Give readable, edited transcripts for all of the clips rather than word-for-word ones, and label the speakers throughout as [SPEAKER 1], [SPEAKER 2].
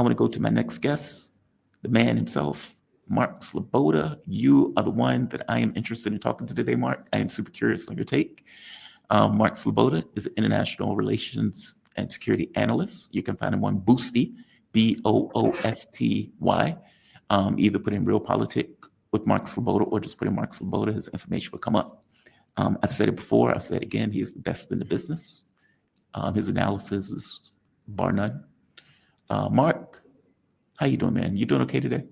[SPEAKER 1] I want to go to my next guest, the man himself, Mark Sleboda. You are the one that I am interested in talking to today, Mark. I am super curious on your take. Mark Sleboda is an international relations and security analyst. You can find him on Boosty, Boosty. Either put in Real Politic with Mark Sleboda or just put in Mark Sleboda. His information will come up. I've said it before. I'll say it again. He is the best in the business. His analysis is bar none. Mark, how you doing, man? You doing okay today?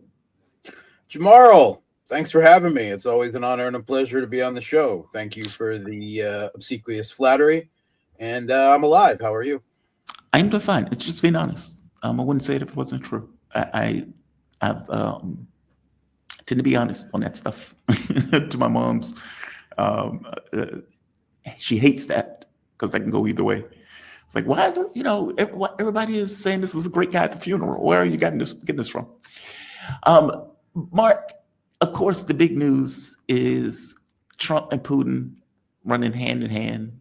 [SPEAKER 2] Jamarl, thanks for having me. It's always an honor and a pleasure to be on the show. Thank you for the obsequious flattery. And I'm alive. How are you?
[SPEAKER 1] I'm doing fine. It's just being honest. I wouldn't say it if it wasn't true. I tend to be honest on that stuff to my mom's. She hates that because that can go either way. It's like, why is it, everybody is saying this is a great guy at the funeral. Where are you getting this from? Mark, of course, the big news is Trump and Putin running hand in hand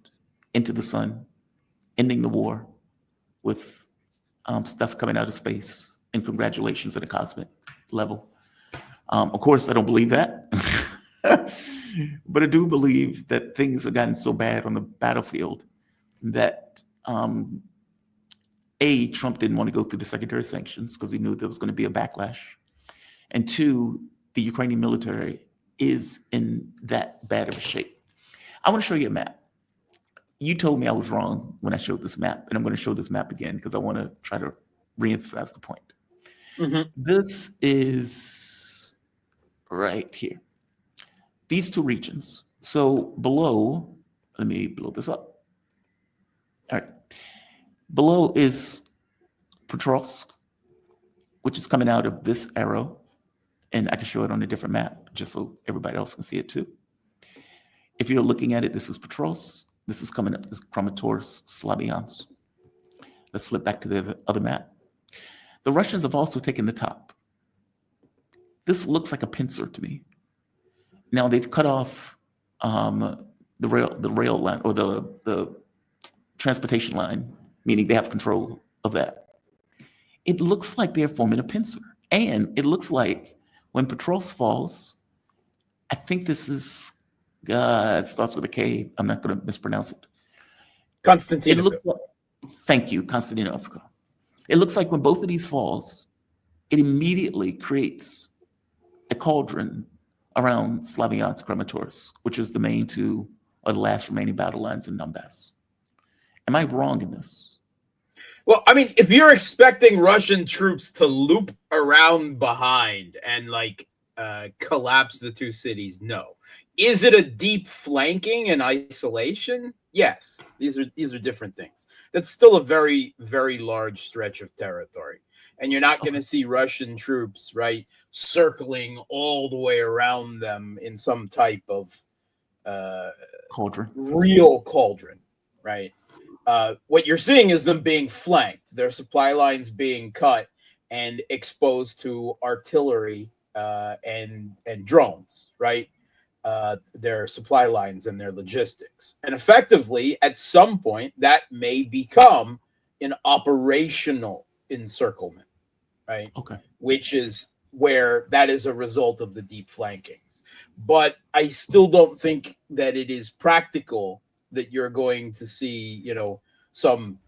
[SPEAKER 1] into the sun, ending the war with stuff coming out of space. And congratulations at a cosmic level. Of course, I don't believe that. But I do believe that things have gotten so bad on the battlefield that Trump didn't want to go through the secondary sanctions because he knew there was going to be a backlash. And two, the Ukrainian military is in that bad of a shape. I want to show you a map. You told me I was wrong when I showed this map, and I'm going to show this map again because I want to try to reemphasize the point. Mm-hmm. This is right here. These two regions. So below, let me blow this up. All right. Below is Petrovsk, which is coming out of this arrow. And I can show it on a different map just so everybody else can see it too. If you're looking at it, this is Petrovsk. This is coming up, this Kramatorsk, Slavyansk. Let's flip back to the other map. The Russians have also taken the top. This looks like a pincer to me. Now they've cut off the rail line or the transportation line, meaning they have control of that. It looks like they're forming a pincer. And it looks like when Petrovsk falls, I think this is, it starts with a K. I'm not going to mispronounce it.
[SPEAKER 2] Konstantinovka.
[SPEAKER 1] Thank you, Konstantinovka. It looks like when both of these falls, it immediately creates a cauldron around Slavyansk, Kramatorsk, which is the main two or the last remaining battle lines in Donbass. Am I wrong in this?
[SPEAKER 2] Well, I mean, if you're expecting Russian troops to loop around behind and collapse the two cities, no. Is it a deep flanking and isolation? Yes. These are different things. That's still a very, very large stretch of territory. And you're not going to see Russian troops, right, circling all the way around them in some type of real cauldron, right? What you're seeing is them being flanked, their supply lines being cut and exposed to artillery and drones, right? Their supply lines and their logistics. And effectively, at some point, that may become an operational encirclement, right?
[SPEAKER 1] Okay.
[SPEAKER 2] Which is where that is a result of the deep flankings. But I still don't think that it is practical that you're going to see, some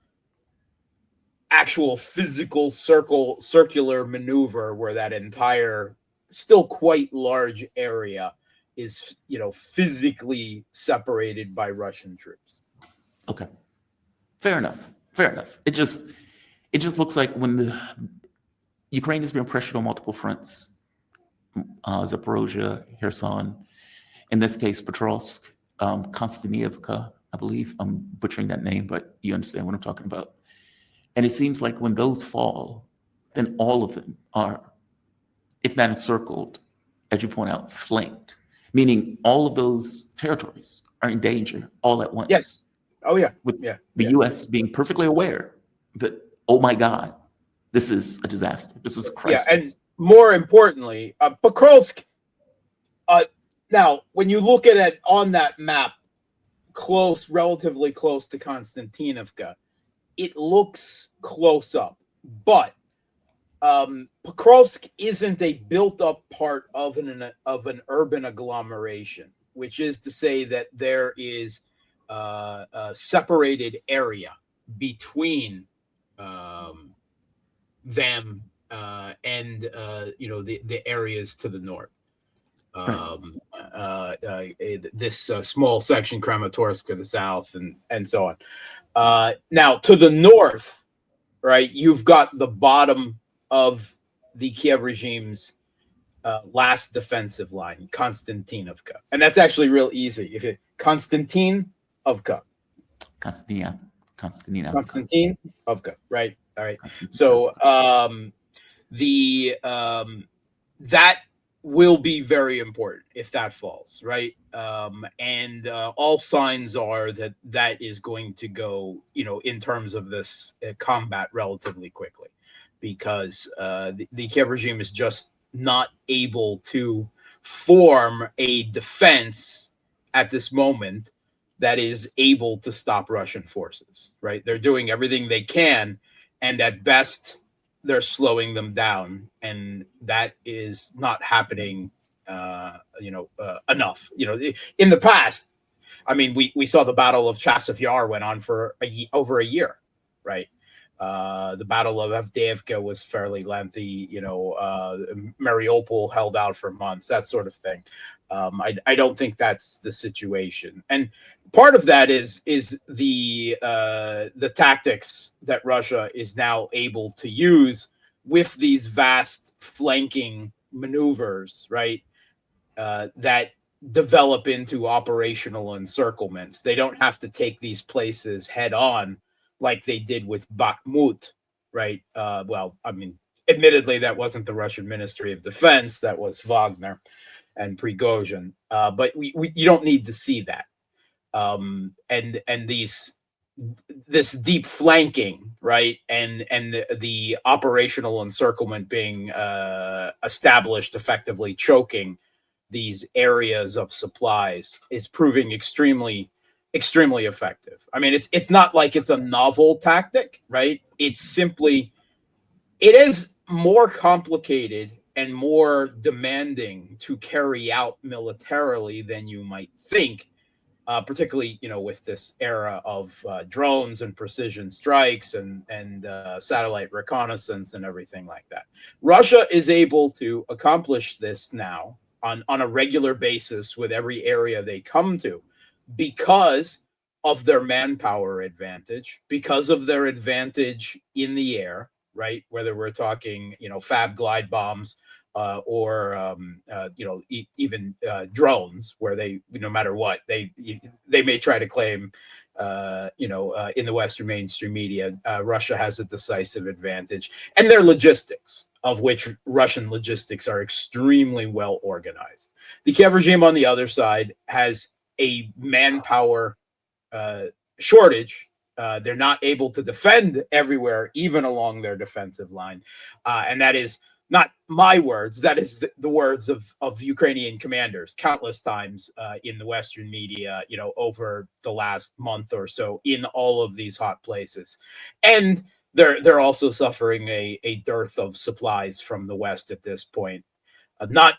[SPEAKER 2] actual physical circular maneuver where that entire still quite large area is, physically separated by Russian troops.
[SPEAKER 1] Okay. Fair enough. It just looks like when the Ukraine is being pressured on multiple fronts, Zaporozhye, Kherson, in this case, Petrovsk, Konstantinovka, I believe I'm butchering that name, but you understand what I'm talking about. And it seems like when those fall, then all of them are, if not encircled, as you point out, flanked, meaning all of those territories are in danger all at once.
[SPEAKER 2] Yes. Oh, yeah.
[SPEAKER 1] With the U.S. being perfectly aware that, oh my God, this is a disaster. This is a crisis.
[SPEAKER 2] Yeah, and more importantly, Pokrovsk, now, when you look at it on that map, relatively close to Konstantinovka, it looks close up. But Pokrovsk isn't a built-up part of an urban agglomeration, which is to say that there is a separated area between them and the areas to the north. This small section, Kramatorsk to the south, and so on. Now to the north, right, you've got the bottom of the Kiev regime's last defensive line, Konstantinovka, and that's actually real easy. If it Konstantinovka, Konstantinovka, right? All right. So that will be very important if that falls, right? And all signs are that that is going to go, in terms of this combat relatively quickly, because the Kiev regime is just not able to form a defense at this moment that is able to stop Russian forces, right? They're doing everything they can, and at best, they're slowing them down, and that is not happening, enough. In the past, I mean, we saw the Battle of Chasiv Yar went on for over a year, right? The Battle of Avdiivka was fairly lengthy. Mariupol held out for months, that sort of thing. I don't think that's the situation, and part of that is the tactics that Russia is now able to use with these vast flanking maneuvers, right? That develop into operational encirclements. They don't have to take these places head on like they did with Bakhmut, right? Well, I mean, admittedly, that wasn't the Russian Ministry of Defense. That was Wagner and Prigozhin. But you don't need to see that. And this deep flanking, right, and the operational encirclement being established, effectively choking these areas of supplies, is proving extremely effective. I mean, it's not like it's a novel tactic, right? It is more complicated and more demanding to carry out militarily than you might think, particularly with this era of drones and precision strikes and satellite reconnaissance and everything like that. Russia is able to accomplish this now on a regular basis with every area they come to, because of their manpower advantage, because of their advantage in the air, right? Whether we're talking, Fab glide bombs, or even drones, where they, no matter what, they may try to claim, in the Western mainstream media, Russia has a decisive advantage, and their logistics, of which Russian logistics are extremely well organized. The Kiev regime, on the other side, has a manpower shortage. They're not able to defend everywhere, even along their defensive line, and that is not my words. That is the words of Ukrainian commanders countless times in the Western media, over the last month or so, in all of these hot places. And they're also suffering a dearth of supplies from the West at this point. Not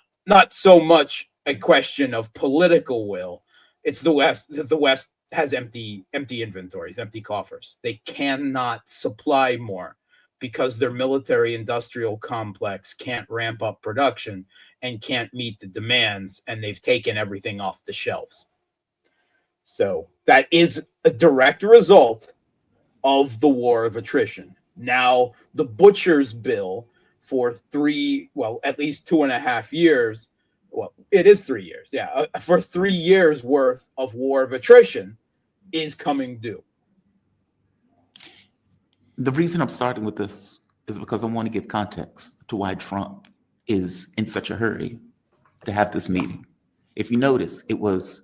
[SPEAKER 2] so much a question of political will. It's the West. The West has empty inventories, empty coffers. They cannot supply more, because their military industrial complex can't ramp up production and can't meet the demands, and they've taken everything off the shelves. So that is a direct result of the war of attrition. Now, the butcher's bill for at least 2.5 years, well, it is 3 years, yeah, for 3 years worth of war of attrition is coming due.
[SPEAKER 1] The reason I'm starting with this is because I want to give context to why Trump is in such a hurry to have this meeting. If you notice, it was,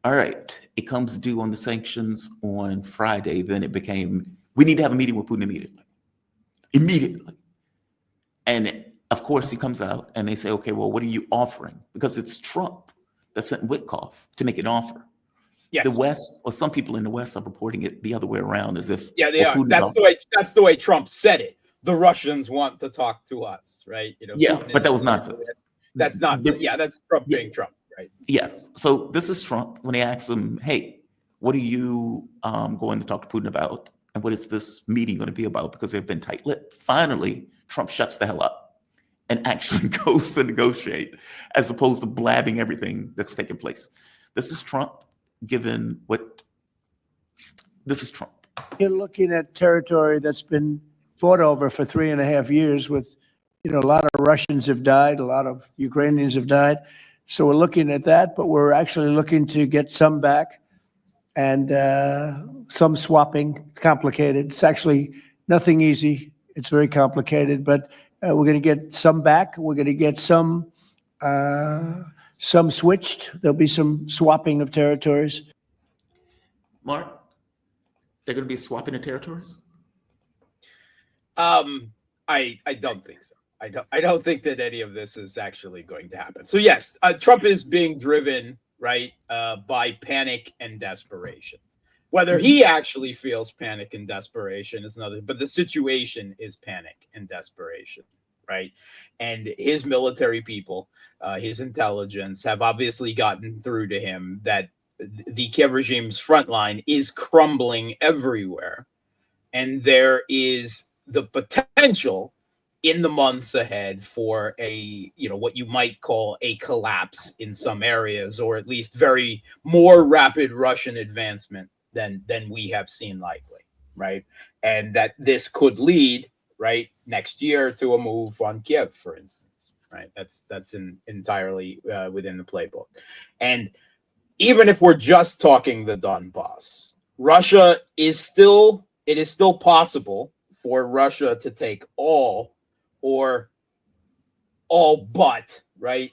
[SPEAKER 1] all right, it comes due on the sanctions on Friday. Then it became, we need to have a meeting with Putin immediately. And of course, he comes out and they say, okay, well, what are you offering? Because it's Trump that sent Witkoff to make an offer. Yes. The West, or some people in the West, are reporting it the other way around, as if
[SPEAKER 2] they are. That's the way Trump said it. the Russians want to talk to us, right?
[SPEAKER 1] Yeah,
[SPEAKER 2] Putin
[SPEAKER 1] but that
[SPEAKER 2] is
[SPEAKER 1] was nonsense.
[SPEAKER 2] That's not.
[SPEAKER 1] The-
[SPEAKER 2] Yeah, that's Trump
[SPEAKER 1] yeah,
[SPEAKER 2] being Trump, right?
[SPEAKER 1] yes. So this is Trump when they ask him, "Hey, what are you going to talk to Putin about? And what is this meeting going to be about?" Because they've been tight-lipped. Finally, Trump shuts the hell up and actually goes to negotiate, as opposed to blabbing everything that's taking place. This is Trump, given what this is Trump.
[SPEAKER 3] You're looking at territory that's been fought over for 3.5 years with, a lot of Russians have died, a lot of Ukrainians have died. So we're looking at that, but we're actually looking to get some back and some swapping. It's complicated. It's actually nothing easy. It's very complicated, but we're going to get some back. We're going to get some switched. There'll be some swapping of territories.
[SPEAKER 1] Mark, they're going to be swapping the territories?
[SPEAKER 2] I don't think so. I don't think that any of this is actually going to happen. So yes, Trump is being driven right by panic and desperation. Whether he actually feels panic and desperation is another, but the situation is panic and desperation, right? And his military people, his intelligence have obviously gotten through to him that the Kiev regime's front line is crumbling everywhere. And there is the potential in the months ahead for what you might call a collapse in some areas, or at least very more rapid Russian advancement than we have seen likely, right? And that this could lead, right, next year to a move on Kiev, for instance, right? That's entirely within the playbook. And even if we're just talking the Donbass, it is still possible for Russia to take all but, right,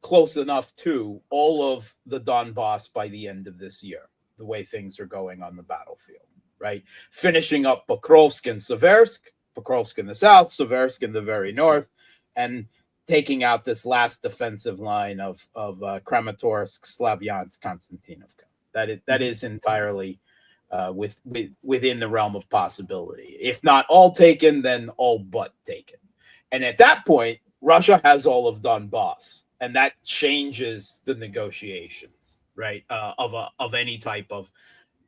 [SPEAKER 2] close enough to all of the Donbass by the end of this year, the way things are going on the battlefield, right? Finishing up Pokrovsk and Seversk, Pokrovsk in the south, Seversk in the very north, and taking out this last defensive line of Kramatorsk, Slavyansk, Konstantinovka. That is entirely within the realm of possibility. If not all taken, then all but taken. And at that point, Russia has all of Donbass, and that changes the negotiations, right? Of any type of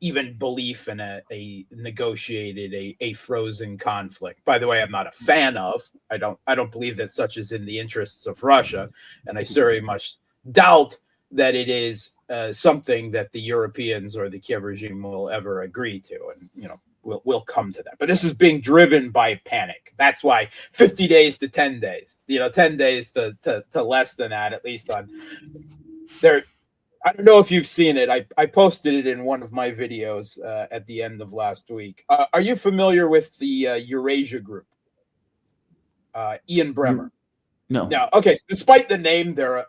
[SPEAKER 2] even belief in a negotiated, a frozen conflict. By the way, I'm not a fan of. I don't believe that such is in the interests of Russia, and I very much doubt that it is something that the Europeans or the Kiev regime will ever agree to. And we'll come to that. But this is being driven by panic. That's why 50 days to 10 days, 10 days to less than that, at least on there. I don't know if you've seen it. I posted it in one of my videos at the end of last week. Are you familiar with the Eurasia Group? Ian Bremmer.
[SPEAKER 1] No.
[SPEAKER 2] Now, okay, so despite the name, they're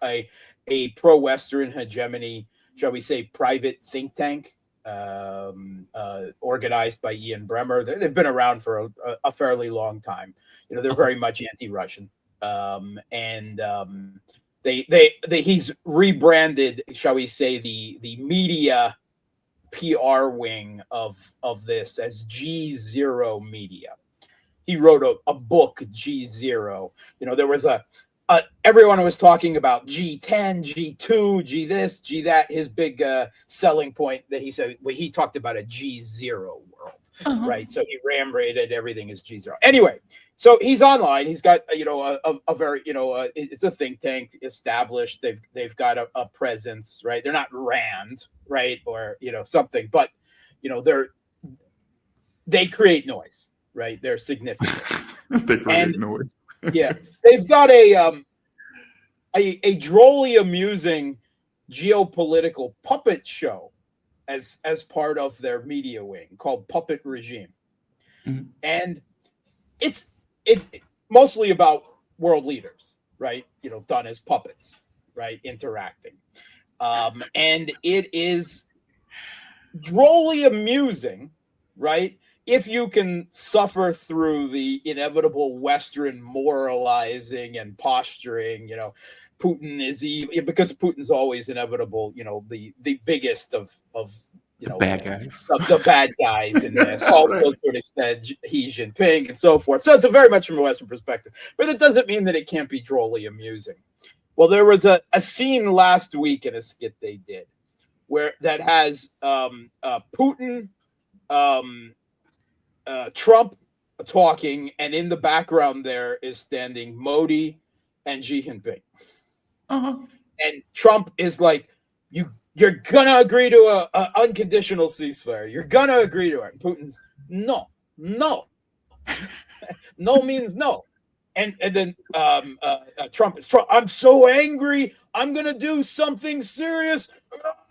[SPEAKER 2] a pro-Western hegemony, shall we say, private think tank organized by Ian Bremmer. They've been around for a fairly long time. They're very much anti-Russian. He's rebranded, shall we say, the media PR wing of this as G0 Media. He wrote a book, G0. There was everyone was talking about G10, G2, G this, G that. His big selling point that he said, he talked about a G0 world, right? So he ram rated everything as G0. Anyway, so he's online. He's got a very it's a think tank established. They've got a presence, right? They're not Rand, right, or something, but they create noise, right? They're significant.
[SPEAKER 1] They create noise.
[SPEAKER 2] Yeah, they've got a drolly amusing geopolitical puppet show as part of their media wing called Puppet Regime.
[SPEAKER 1] Mm-hmm.
[SPEAKER 2] And it's mostly about world leaders, right? Done as puppets, right? Interacting. And it is drolly amusing, right? If you can suffer through the inevitable Western moralizing and posturing, Putin is evil, because Putin's always inevitable, the biggest of
[SPEAKER 1] bad guys.
[SPEAKER 2] the bad guys in this. Also, to an extent, Xi Jinping and so forth. So it's a very much from a Western perspective, but it doesn't mean that it can't be drolly amusing. Well, there was a scene last week in a skit they did where that has Putin, Trump talking, and in the background there is standing Modi and Xi Jinping. And Trump is like, you're gonna agree to a unconditional ceasefire. You're gonna agree to it. And Putin's no. No means no. And then Trump is I'm so angry. I'm gonna do something serious.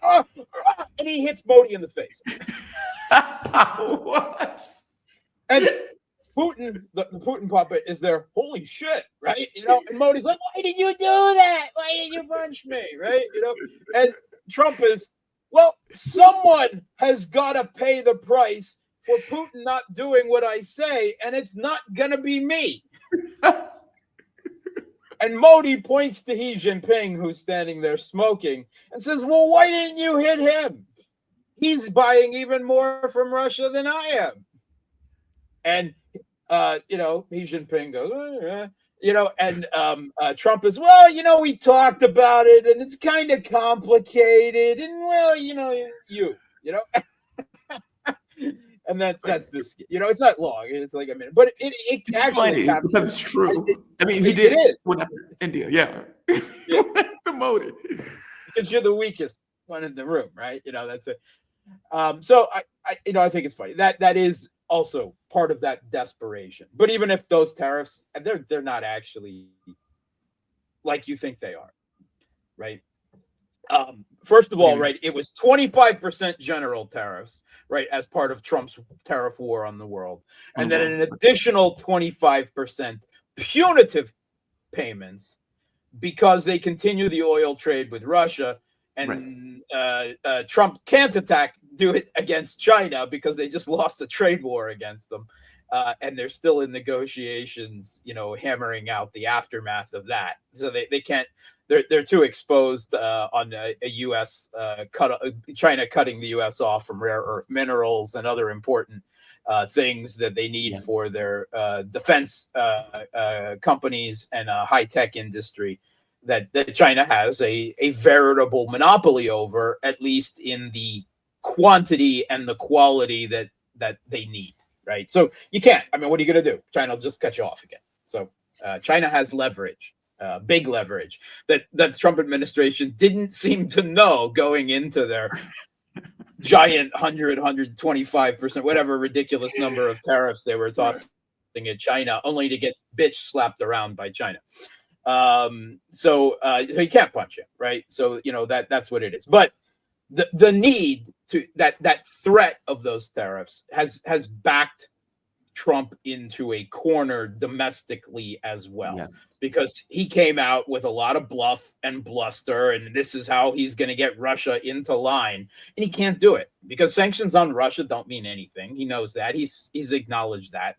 [SPEAKER 2] And he hits Modi in the face.
[SPEAKER 1] What?
[SPEAKER 2] And Putin, the Putin puppet, is there. Holy shit, right? And Modi's like, why did you do that? Why did you punch me? Right? And Trump is, well, someone has got to pay the price for Putin not doing what I say, and it's not gonna be me. And Modi points to Xi Jinping, who's standing there smoking, and says, well, why didn't you hit him? He's buying even more from Russia than I am. And, Xi Jinping goes, and Trump is, well, we talked about it, and it's kind of complicated, and, well, and that's this, it's not long. It's like a minute, but it actually
[SPEAKER 1] funny because it's true. He did
[SPEAKER 2] it is.
[SPEAKER 1] with India, yeah. Promoted
[SPEAKER 2] because you're the weakest one in the room, right? That's it. So I think it's funny that is also part of that desperation. But even if those tariffs, they're not actually like you think they are, right? First of all, right, it was 25% general tariffs, right, as part of Trump's tariff war on the world. And then an additional 25% punitive payments because they continue the oil trade with Russia. And Trump can't do it against China because they just lost a trade war against them. And they're still in negotiations, hammering out the aftermath of that. So they can't. They're too exposed on a U.S. China cutting the U.S. off from rare earth minerals and other important things that they need for their defense companies and high tech industry that China has a veritable monopoly over, at least in the quantity and the quality that they need. Right. So you can't. What are you going to do? China will just cut you off again. So China has leverage. Big leverage that the Trump administration didn't seem to know going into their giant 125%, whatever ridiculous number of tariffs they were tossing at China, only to get bitch slapped around by China. So you can't punch him, right? So that's what it is. But the need to that threat of those tariffs has backed Trump into a corner domestically as well, because he came out with a lot of bluff and bluster, and this is how he's going to get Russia into line, and he can't do it because sanctions on Russia don't mean anything. He knows that. He's acknowledged that,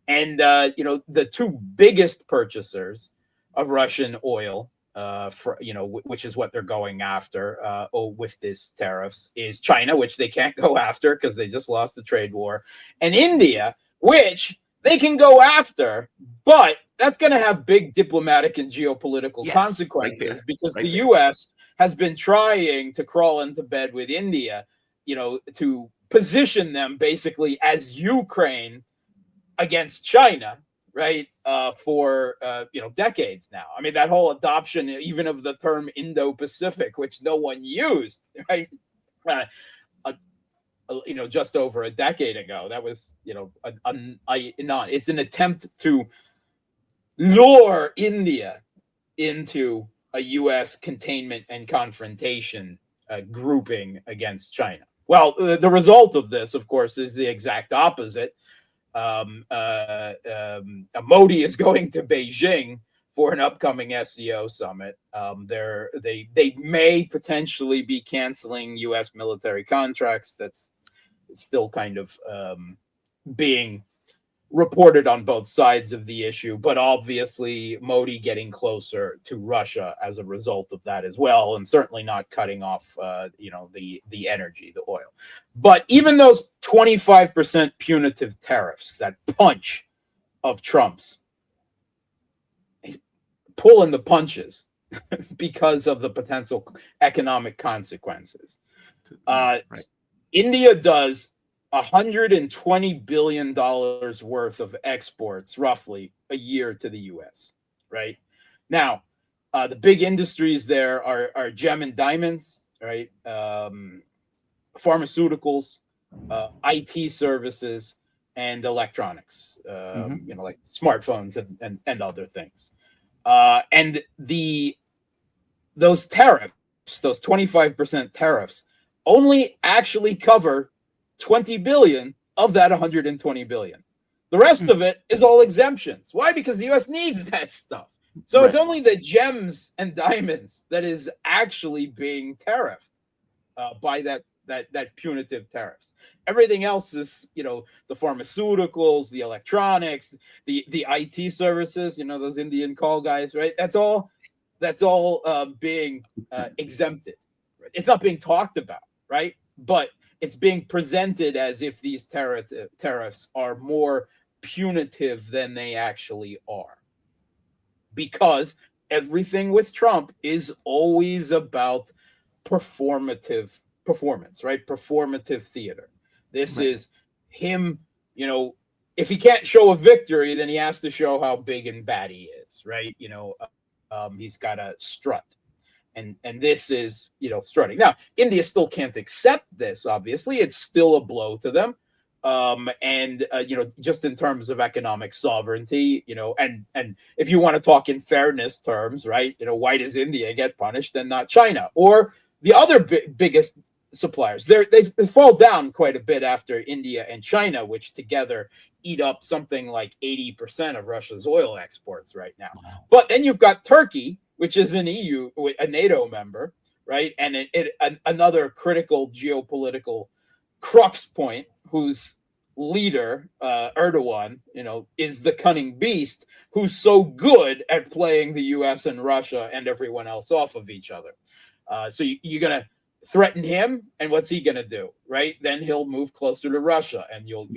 [SPEAKER 2] and the two biggest purchasers of Russian oil, which is what they're going after with this tariffs, is China, which they can't go after because they just lost the trade war, and India, which they can go after, but that's going to have big diplomatic and geopolitical consequences because the U.S. has been trying to crawl into bed with India, to position them basically as Ukraine against China, right? For decades now. That whole adoption, even of the term Indo-Pacific, which no one used, right? Just over a decade ago. That was, it's an attempt to lure India into a U.S. containment and confrontation grouping against China. Well, the result of this, of course, is the exact opposite. Modi is going to Beijing for an upcoming SCO summit. They may potentially be canceling U.S. military contracts. That's still kind of being reported on both sides of the issue, but obviously Modi getting closer to Russia as a result of that as well, and certainly not cutting off, the energy, the oil. But even those 25% punitive tariffs, that punch of Trump's, he's pulling the punches because of the potential economic consequences.
[SPEAKER 1] Right.
[SPEAKER 2] India does $120 billion worth of exports, roughly, a year to the U.S., right? Now, the big industries there are gem and diamonds, right? Pharmaceuticals, IT services, and electronics, like smartphones and other things. And those tariffs, those 25% tariffs, only actually cover 20 billion of that 120 billion. The rest of it is all exemptions. Why? Because the US needs that stuff. So it's only the gems and diamonds that is actually being tariffed by that punitive tariffs. Everything else is, the pharmaceuticals, the electronics, the IT services, those Indian call guys, right? That's all being exempted. Right? It's not being talked about, right? But it's being presented as if these tariffs are more punitive than they actually are. Because everything with Trump is always about performance, right? Performative theater. This is him, if he can't show a victory, then he has to show how big and bad he is, right? He's got to strut. And this is, strutting. Now, India still can't accept this, obviously. It's still a blow to them. Just in terms of economic sovereignty, and if you want to talk in fairness terms, right, why does India get punished and not China or the other biggest suppliers? They fall down quite a bit after India and China, which together eat up something like 80% of Russia's oil exports right now. Wow. But then you've got Turkey, which is an EU, a NATO member, right? And another critical geopolitical crux point, whose leader, Erdogan, is the cunning beast who's so good at playing the US and Russia and everyone else off of each other. So you're going to threaten him, and what's he going to do, right? Then he'll move closer to Russia, and you'll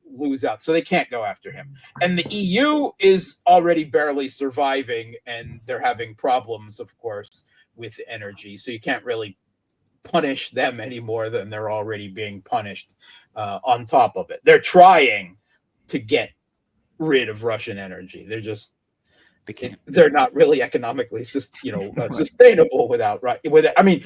[SPEAKER 2] lose out. So they can't go after him. And the EU is already barely surviving, and they're having problems, of course, with energy. So you can't really punish them any more than they're already being punished on top of it. They're trying to get rid of Russian energy. They're not really economically sustainable without. I mean,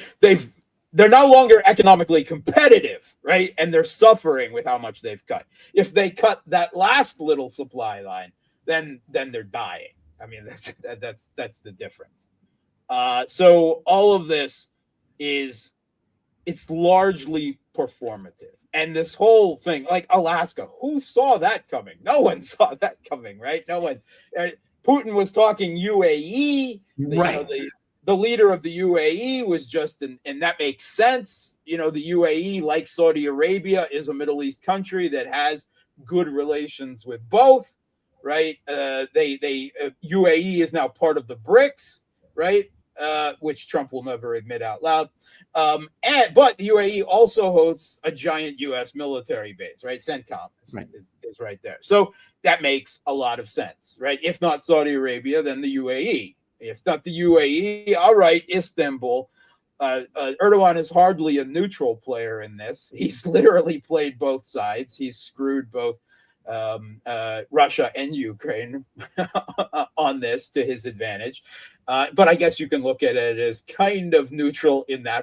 [SPEAKER 2] they're no longer economically competitive, right? And they're suffering with how much they've cut. If they cut that last little supply line, then they're dying. I mean, that's the difference. So all of this it's largely performative. And this whole thing, like Alaska, who saw that coming? No one saw that coming, right? No one. Putin was talking UAE,
[SPEAKER 1] right?
[SPEAKER 2] The leader of the UAE was just, and that makes sense. The UAE, like Saudi Arabia, is a Middle East country that has good relations with both, right? UAE is now part of the BRICS, right? Which Trump will never admit out loud. But the UAE also hosts a giant U.S. military base, right? CENTCOM is right there. So that makes a lot of sense, right? If not Saudi Arabia, then the UAE. If not the UAE, all right, Istanbul. Erdogan is hardly a neutral player in this. He's literally played both sides. He's screwed both Russia and Ukraine on this to his advantage. But I guess you can look at it as kind of neutral in that